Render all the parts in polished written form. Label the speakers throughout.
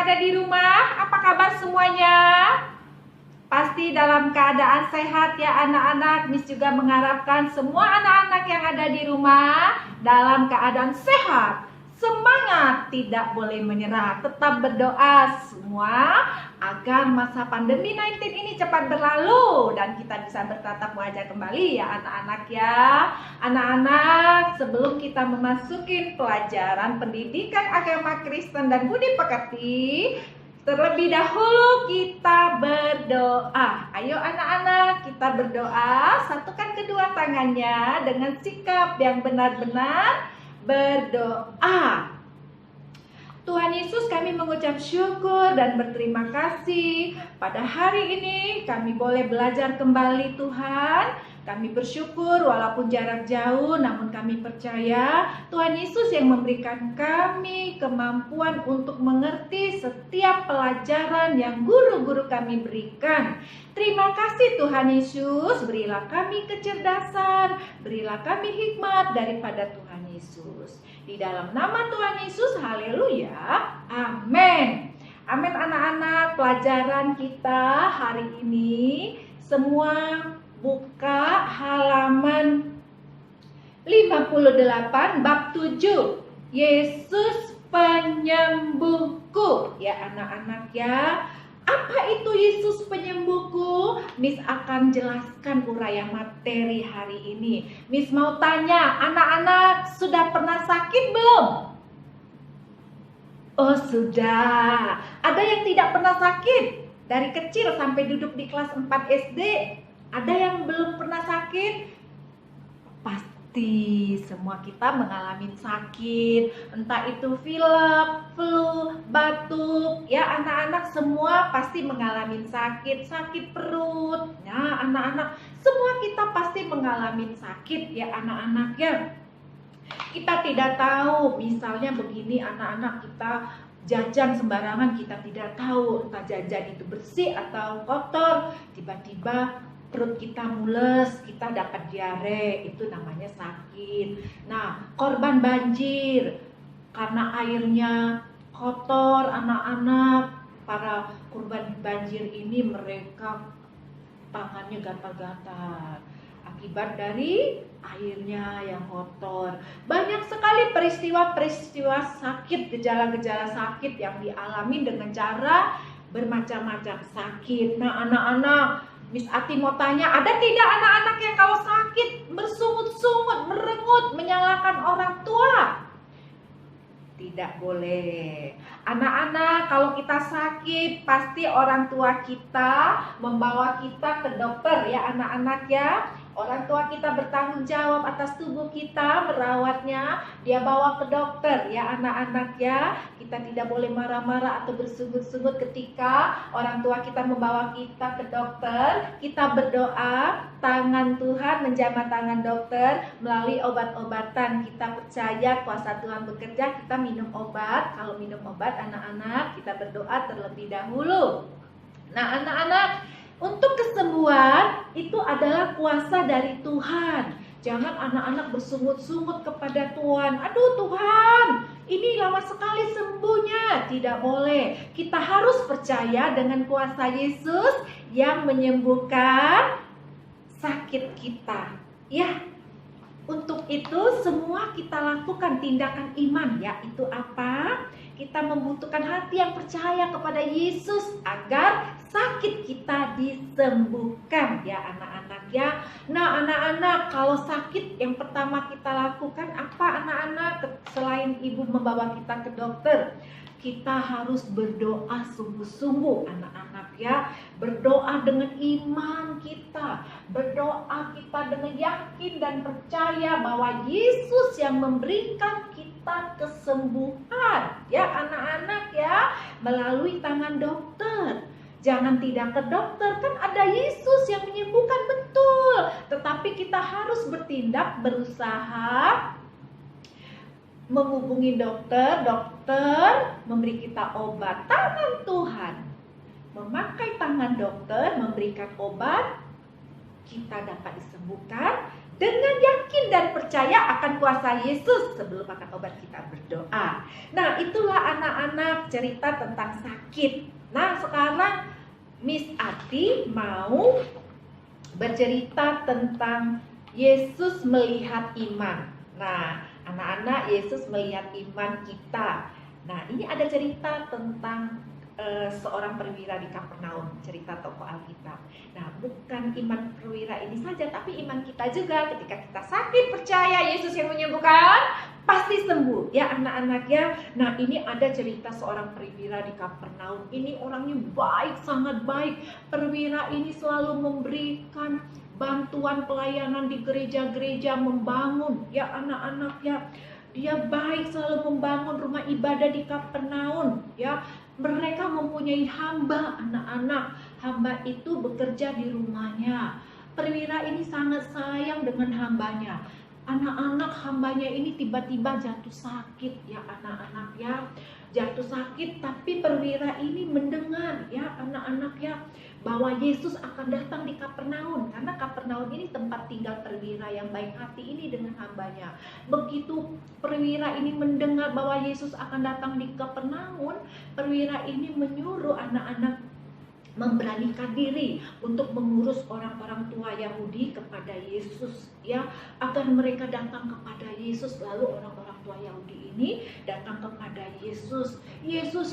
Speaker 1: ada di rumah, apa kabar semuanya? Pasti dalam keadaan sehat ya anak-anak. Miss juga mengharapkan semua anak-anak yang ada di rumah dalam keadaan sehat. Semangat, tidak boleh menyerah. Tetap berdoa semua agar masa pandemi 19 ini cepat berlalu dan kita bisa bertatap wajah kembali ya anak-anak ya. Anak-anak, sebelum kita memasuki pelajaran pendidikan agama Kristen dan budi pekerti, terlebih dahulu kita berdoa. Ayo anak-anak, kita berdoa. Satukan kedua tangannya dengan sikap yang benar-benar berdoa. Tuhan Yesus, kami mengucap syukur dan berterima kasih. Pada hari ini kami boleh belajar kembali Tuhan. Kami bersyukur walaupun jarak jauh, namun kami percaya Tuhan Yesus yang memberikan kami kemampuan untuk mengerti setiap pelajaran yang guru-guru kami berikan. Terima kasih Tuhan Yesus, berilah kami kecerdasan, berilah kami hikmat daripada Tuhan Yesus. Di dalam nama Tuhan Yesus, haleluya, amin. Amin anak-anak, pelajaran kita hari ini semua buka halaman 58 bab 7. Yesus penyembuhku. Ya anak-anak ya. Apa itu Yesus penyembuhku? Miss akan jelaskan uraian materi hari ini. Miss mau tanya, anak-anak sudah pernah sakit belum? Oh sudah. Ada yang tidak pernah sakit? Dari kecil sampai duduk di kelas 4 SD. Ada yang belum pernah sakit? Pasti semua kita mengalami sakit, entah itu pilek, flu, batuk, ya anak-anak semua pasti mengalami sakit, sakit perut, ya anak-anak semua kita pasti mengalami sakit ya anak-anak ya. Kita tidak tahu, misalnya begini anak-anak, kita jajan sembarangan kita tidak tahu entah jajan itu bersih atau kotor, tiba-tiba perut kita mules, kita dapat diare, itu namanya sakit. Nah, korban banjir karena airnya kotor, anak-anak, para korban banjir ini mereka tangannya gatal-gatal akibat dari airnya yang kotor. Banyak sekali peristiwa-peristiwa sakit, gejala-gejala sakit yang dialami dengan cara bermacam-macam sakit. Nah, anak-anak, Miss Ati mau tanya, ada tidak anak-anak yang kalau sakit bersungut-sungut, merengut, menyalahkan orang tua? Tidak boleh. Anak-anak, kalau kita sakit, pasti orang tua kita membawa kita ke dokter ya anak-anak ya. Orang tua kita bertanggung jawab atas tubuh kita, merawatnya, dia bawa ke dokter ya anak-anak ya. Kita tidak boleh marah-marah atau bersungut-sungut ketika orang tua kita membawa kita ke dokter. Kita berdoa, tangan Tuhan menjamah tangan dokter melalui obat-obatan. Kita percaya kuasa Tuhan bekerja, kita minum obat. Kalau minum obat anak-anak, kita berdoa terlebih dahulu. Nah anak-anak, untuk kesembuhan itu adalah kuasa dari Tuhan. Jangan anak-anak bersungut-sungut kepada Tuhan. Aduh Tuhan, ini lama sekali sembuhnya. Tidak boleh. Kita harus percaya dengan kuasa Yesus yang menyembuhkan sakit kita. Ya, untuk itu semua kita lakukan tindakan iman. Yaitu apa? Kita membutuhkan hati yang percaya kepada Yesus agar sakit kita disembuhkan ya anak-anak ya. Nah anak-anak, kalau sakit yang pertama kita lakukan apa anak-anak? Selain ibu membawa kita ke dokter, kita harus berdoa sungguh-sungguh anak-anak ya. Berdoa dengan iman kita, berdoa kita dengan yakin dan percaya bahwa Yesus yang memberikan kita kesembuhan ya anak-anak ya, melalui tangan dokter. Jangan tidak ke dokter, kan ada Yesus yang menyembuhkan betul. Tetapi kita harus bertindak, berusaha menghubungi dokter, dokter memberi kita obat. Tangan Tuhan memakai tangan dokter memberikan obat, kita dapat disembuhkan dengan yakin dan percaya akan kuasa Yesus sebelum makan obat kita berdoa. Nah, itulah anak-anak cerita tentang sakit. Nah, sekarang Miss Ati mau bercerita tentang Yesus melihat iman. Nah, anak-anak, Yesus melihat iman kita. Nah, ini ada cerita tentang seorang perwira di Kapernaum, cerita tokoh Alkitab. Nah, bukan iman perwira ini saja, tapi iman kita juga. Ketika kita sakit, percaya Yesus yang menyembuhkan, pasti sembuh. Ya anak-anak ya. Nah, ini ada cerita seorang perwira di Kapernaum. Ini orangnya baik, sangat baik. Perwira ini selalu memberikan bantuan pelayanan di gereja-gereja, membangun. Ya anak-anak ya. Dia baik, selalu membangun rumah ibadah di Kapernaum. Ya, mereka mempunyai hamba, anak-anak. Hamba itu bekerja di rumahnya. Perwira ini sangat sayang dengan hambanya. Anak-anak hambanya ini tiba-tiba jatuh sakit, ya anak-anak ya. Jatuh sakit, tapi perwira ini mendengar, ya anak-anak ya, bahwa Yesus akan datang di Kapernaum. Karena Kapernaum ini tempat tinggal perwira yang baik hati ini dengan hambanya. Begitu perwira ini mendengar bahwa Yesus akan datang di Kapernaum, perwira ini menyuruh anak-anak memberanikan diri untuk mengurus orang-orang tua Yahudi kepada Yesus, ya, agar mereka datang kepada Yesus. Lalu orang-orang tua Yahudi ini datang kepada Yesus. Yesus,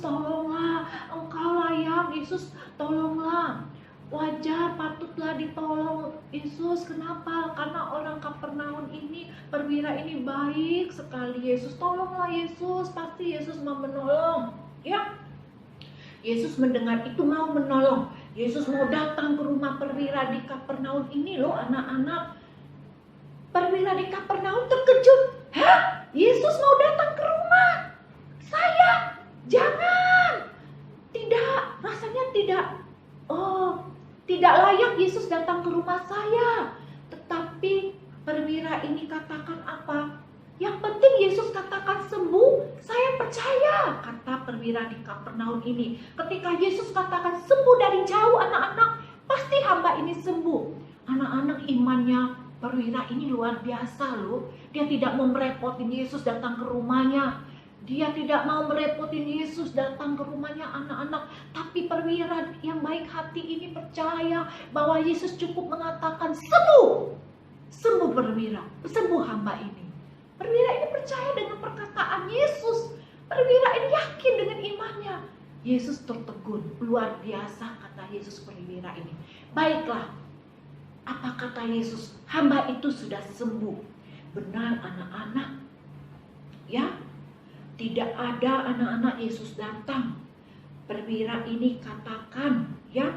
Speaker 1: tolonglah, Engkau layak. Yesus, tolonglah. Wajar, patutlah ditolong Yesus. Kenapa? Karena orang Kapernaum ini, perwira ini baik sekali. Yesus, tolonglah Yesus. Pasti Yesus mau menolong, ya. Yesus mendengar itu mau menolong. Yesus mau datang ke rumah perwira di Kapernaum ini loh anak-anak. Perwira di Kapernaum terkejut. Hah? Yesus mau datang ke rumah saya? Jangan. Tidak, rasanya tidak. Oh, tidak layak Yesus datang ke rumah saya. Tetapi perwira ini katakan apa? Yang penting Yesus katakan sembuh, saya percaya, kata perwira di Kapernaum ini. Ketika Yesus katakan sembuh dari jauh anak-anak, pasti hamba ini sembuh. Anak-anak, imannya perwira ini luar biasa loh. Dia tidak mau merepotin Yesus datang ke rumahnya. Dia tidak mau merepotin Yesus datang ke rumahnya anak-anak. Tapi perwira yang baik hati ini percaya bahwa Yesus cukup mengatakan sembuh. Sembuh perwira, sembuh hamba ini. Perwira ini percaya dengan perkataan Yesus. Perwira ini yakin dengan imannya. Yesus tertegun. Luar biasa kata Yesus perwira ini. Baiklah. Apa kata Yesus? Hamba itu sudah sembuh. Benar anak-anak. Ya. Tidak ada anak-anak Yesus datang. Perwira ini katakan. Ya.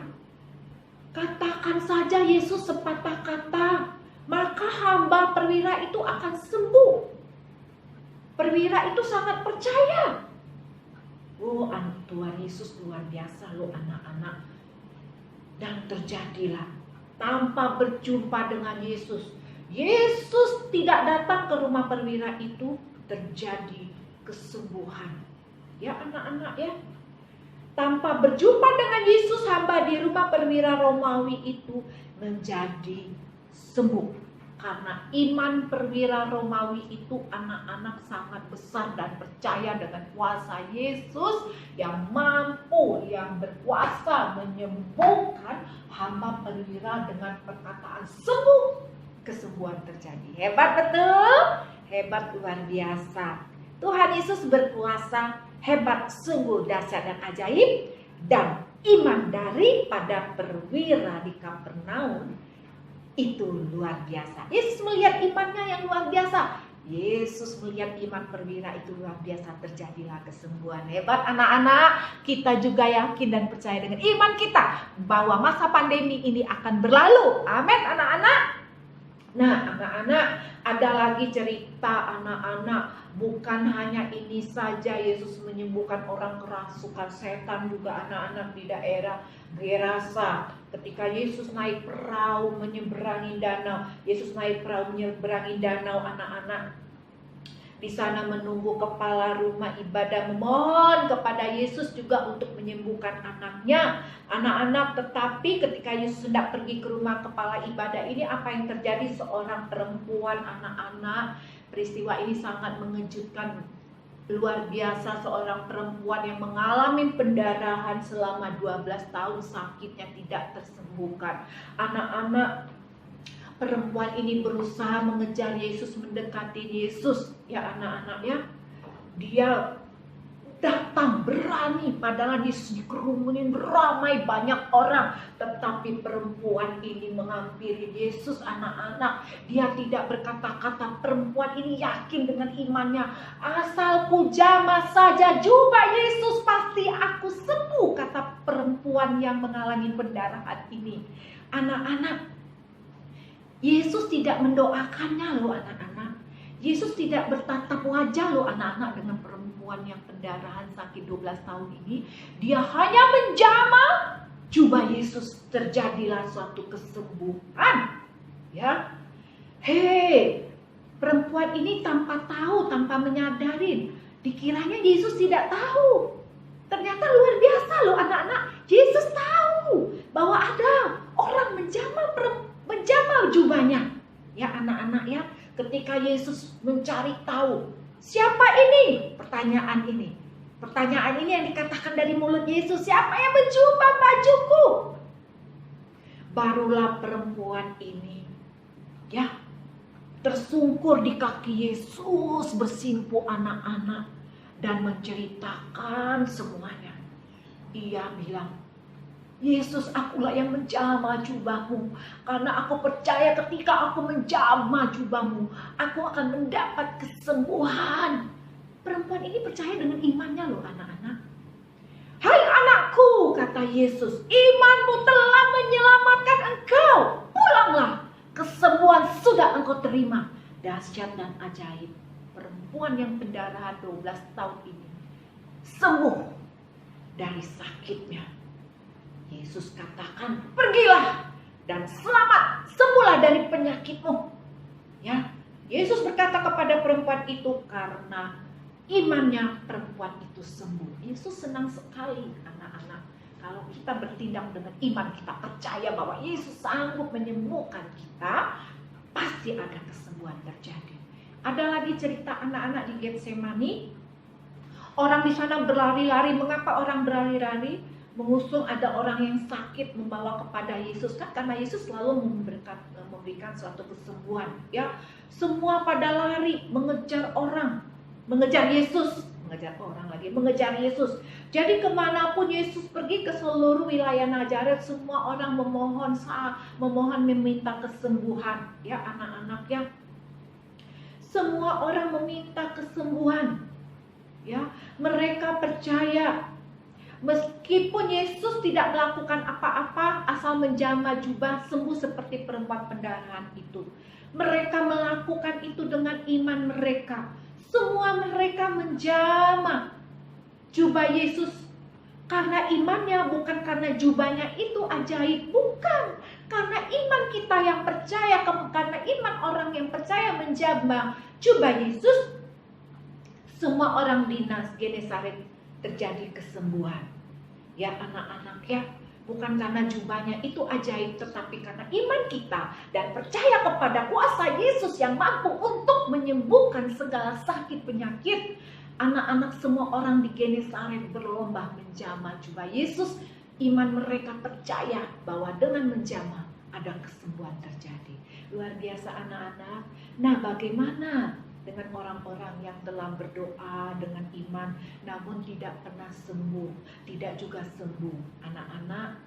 Speaker 1: Katakan saja Yesus sepatah kata. Maka hamba perwira itu akan sembuh. Perwira itu sangat percaya. Oh, Tuhan Yesus luar biasa loh anak-anak. Dan terjadilah tanpa berjumpa dengan Yesus. Yesus tidak datang ke rumah perwira itu, terjadi kesembuhan. Ya anak-anak ya. Tanpa berjumpa dengan Yesus, hamba di rumah perwira Romawi itu menjadi sembuh. Karena iman perwira Romawi itu anak-anak sangat besar dan percaya dengan kuasa Yesus yang mampu, yang berkuasa menyembuhkan hamba perwira dengan perkataan sembuh. Kesembuhan terjadi. Hebat betul? Hebat luar biasa. Tuhan Yesus berkuasa, hebat sungguh dahsyat dan ajaib. Dan iman daripada perwira di Kapernaum itu luar biasa. Yesus melihat imannya yang luar biasa. Yesus melihat iman perwira itu luar biasa. Terjadilah kesembuhan. Hebat anak-anak. Kita juga yakin dan percaya dengan iman kita bahwa masa pandemi ini akan berlalu. Amin anak-anak. Nah anak-anak, ada lagi cerita anak-anak. Bukan hanya ini saja Yesus menyembuhkan orang kerasukan setan juga anak-anak di daerah Gerasa. Ketika Yesus naik perahu menyeberangi danau. Yesus naik perahu menyeberangi danau anak-anak. Di sana menunggu kepala rumah ibadah memohon kepada Yesus juga untuk menyembuhkan anaknya. Anak-anak, tetapi ketika Yesus hendak pergi ke rumah kepala ibadah ini, apa yang terjadi? Seorang perempuan, anak-anak, peristiwa ini sangat mengejutkan. Luar biasa, seorang perempuan yang mengalami pendarahan selama 12 tahun, sakitnya tidak tersembuhkan. Anak-anak, perempuan ini berusaha mengejar Yesus, mendekati Yesus. Ya anak-anak ya, dia datang berani, padahal Yesus dikerumunin ramai banyak orang. Tetapi perempuan ini menghampiri Yesus. Anak-anak, dia tidak berkata-kata. Perempuan ini yakin dengan imannya, asal ku jamah saja jubah Yesus pasti aku sembuh, kata perempuan yang mengalami pendarahan ini. Anak-anak, Yesus tidak mendoakannya loh anak-anak. Yesus tidak bertatap wajah loh anak-anak dengan perempuan yang pendarahan sakit 12 tahun ini. Dia hanya menjamah jubah Yesus, terjadilah suatu kesembuhan. Ya, hei, perempuan ini tanpa tahu, tanpa menyadari, dikiranya Yesus tidak tahu. Ternyata luar biasa loh anak-anak. Yesus tahu bahwa ada orang menjamah jubahnya. Ya anak-anak ya, ketika Yesus mencari tahu siapa ini, pertanyaan ini yang dikatakan dari mulut Yesus, siapa yang menjubah bajuku? Barulah perempuan ini ya tersungkur di kaki Yesus, bersimpuh anak-anak dan menceritakan semuanya. Ia bilang, Yesus, akulah yang menjamah jubahmu, karena aku percaya ketika aku menjamah jubahmu, aku akan mendapat kesembuhan. Perempuan ini percaya dengan imannya loh anak-anak. Hai anakku, kata Yesus, imanmu telah menyelamatkan engkau. Pulanglah, kesembuhan sudah engkau terima. Dahsyat dan ajaib, perempuan yang pendarahan 12 tahun ini sembuh dari sakitnya. Yesus katakan, pergilah dan selamat, sembuhlah dari penyakitmu. Ya, Yesus berkata kepada perempuan itu karena imannya perempuan itu sembuh. Yesus senang sekali anak-anak kalau kita bertindak dengan iman, kita percaya bahwa Yesus sanggup menyembuhkan kita, pasti ada kesembuhan terjadi. Ada lagi cerita anak-anak di Getsemani. Orang di sana berlari-lari. Mengapa orang berlari-lari? Mengusung ada orang yang sakit, membawa kepada Yesus, kan karena Yesus selalu memberikan suatu kesembuhan. Ya, semua pada lari mengejar orang, mengejar Yesus, mengejar Yesus. Jadi kemanapun Yesus pergi, ke seluruh wilayah Nazaret, semua orang memohon meminta kesembuhan. Ya anak-anak ya, semua orang meminta kesembuhan. Ya, mereka percaya. Meskipun Yesus tidak melakukan apa-apa, asal menjamah jubah, sembuh seperti perempuan pendarahan itu. Mereka melakukan itu dengan iman mereka. Semua mereka menjamah jubah Yesus karena imannya, bukan karena jubahnya itu ajaib, bukan. Karena iman kita yang percaya, karena iman orang yang percaya menjamah jubah Yesus, semua orang di Genesaret terjadi kesembuhan. Ya anak-anak ya, bukan karena jubahnya itu ajaib, tetapi karena iman kita dan percaya kepada kuasa Yesus yang mampu untuk menyembuhkan segala sakit penyakit. Anak-anak semua orang di Genesaret berlomba menjamah jubah Yesus. Iman mereka percaya bahwa dengan menjamah ada kesembuhan terjadi. Luar biasa anak-anak. Nah, bagaimana dengan orang-orang yang telah berdoa dengan iman namun tidak pernah sembuh, tidak juga sembuh? Anak-anak,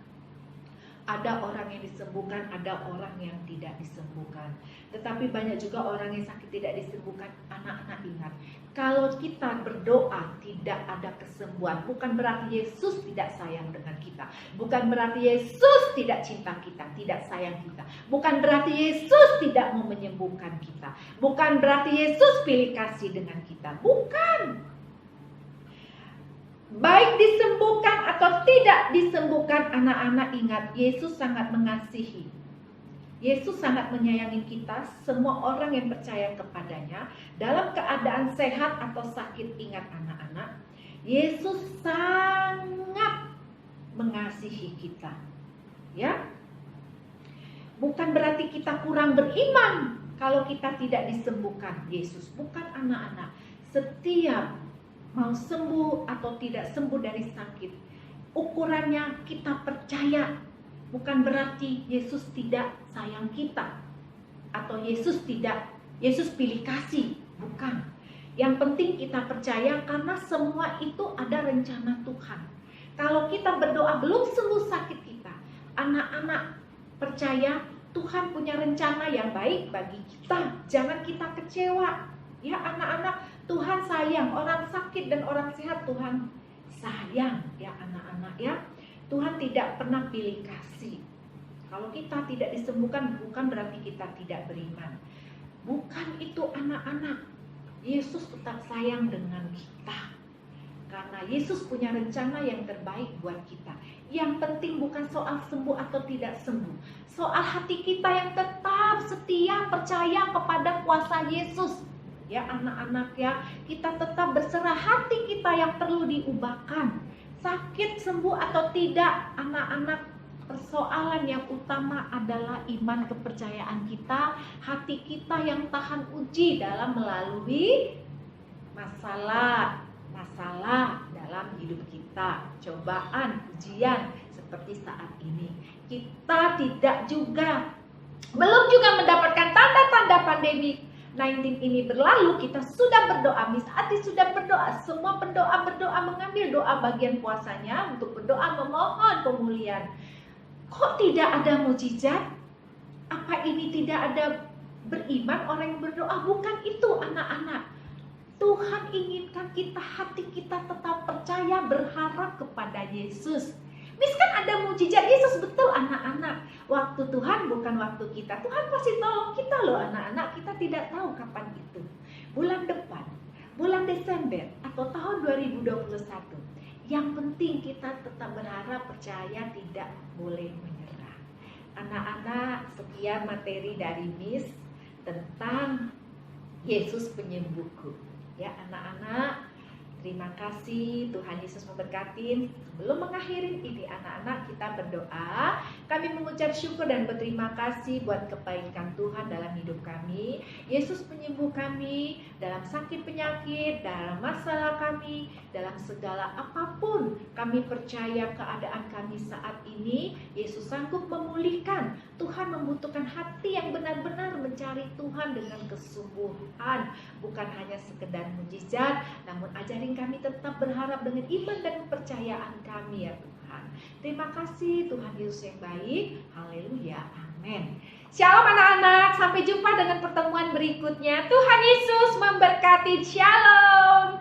Speaker 1: ada orang yang disembuhkan, ada orang yang tidak disembuhkan. Tetapi banyak juga orang yang sakit tidak disembuhkan. Anak-anak ingat, kalau kita berdoa tidak ada kesembuhan, bukan berarti Yesus tidak sayang dengan kita. Bukan berarti Yesus tidak cinta kita, tidak sayang kita. Bukan berarti Yesus tidak mau menyembuhkan kita. Bukan berarti Yesus pilih kasih dengan kita. Bukan. Baik disembuhkan atau tidak disembuhkan, anak-anak ingat, Yesus sangat mengasihi. Yesus sangat menyayangi kita, semua orang yang percaya kepadanya, dalam keadaan sehat atau sakit. Ingat anak-anak, Yesus sangat mengasihi kita. Ya, bukan berarti kita kurang beriman kalau kita tidak disembuhkan Yesus. Bukan anak-anak, setiap mau sembuh atau tidak sembuh dari sakit, ukurannya kita percaya. Bukan berarti Yesus tidak sayang kita atau Yesus pilih kasih, bukan. Yang penting kita percaya karena semua itu ada rencana Tuhan. Kalau kita berdoa belum sembuh sakit kita, anak-anak percaya Tuhan punya rencana yang baik bagi kita. Jangan kita kecewa. Ya anak-anak, Tuhan sayang orang sakit dan orang sehat, Tuhan sayang ya anak-anak ya. Tuhan tidak pernah pilih kasih. Kalau kita tidak disembuhkan bukan berarti kita tidak beriman. Bukan itu anak-anak. Yesus tetap sayang dengan kita. Karena Yesus punya rencana yang terbaik buat kita. Yang penting bukan soal sembuh atau tidak sembuh. Soal hati kita yang tetap setia percaya kepada kuasa Yesus. Ya anak-anak ya, kita tetap berserah, hati kita yang perlu diubahkan. Sakit, sembuh atau tidak, anak-anak, persoalan yang utama adalah iman kepercayaan kita, hati kita yang tahan uji dalam melalui masalah dalam hidup kita, cobaan, ujian seperti saat ini. Kita belum juga mendapatkan tanda-tanda pandemi 19 ini berlalu, kita sudah berdoa. Miss Ati sudah berdoa. Semua berdoa mengambil doa bagian puasanya untuk berdoa memohon pemulihan. Kok tidak ada mukjizat? Apa ini tidak ada beriman orang yang berdoa? Bukan itu anak-anak. Tuhan inginkan hati kita tetap percaya, berharap kepada Yesus. Miss kan ada mukjizat Yesus, betul anak-anak. Waktu Tuhan bukan waktu kita. Tuhan pasti tolong kita loh anak-anak. Kita tidak tahu kapan itu. Bulan depan, bulan Desember atau tahun 2021. Yang penting kita tetap berharap, percaya, tidak boleh menyerah. Anak-anak, sekian materi dari Miss tentang Yesus penyembuhku. Ya anak-anak, terima kasih, Tuhan Yesus memberkati. Sebelum mengakhiri ini anak-anak, kita berdoa. Kami mengucap syukur dan berterima kasih buat kebaikan Tuhan dalam hidup kami. Yesus penyembuh kami dalam sakit penyakit, dalam masalah kami, dalam segala apapun. Kami percaya keadaan kami saat ini, Yesus sanggup memulihkan. Tuhan membutuhkan hati yang benar-benar mencari Tuhan dengan kesungguhan. Bukan hanya sekedar mujizat, namun ajarin kami tetap berharap dengan iman dan kepercayaan kami ya Tuhan. Terima kasih Tuhan Yesus yang baik. Haleluya. Amin. Shalom anak-anak. Sampai jumpa dengan pertemuan berikutnya. Tuhan Yesus memberkati. Shalom.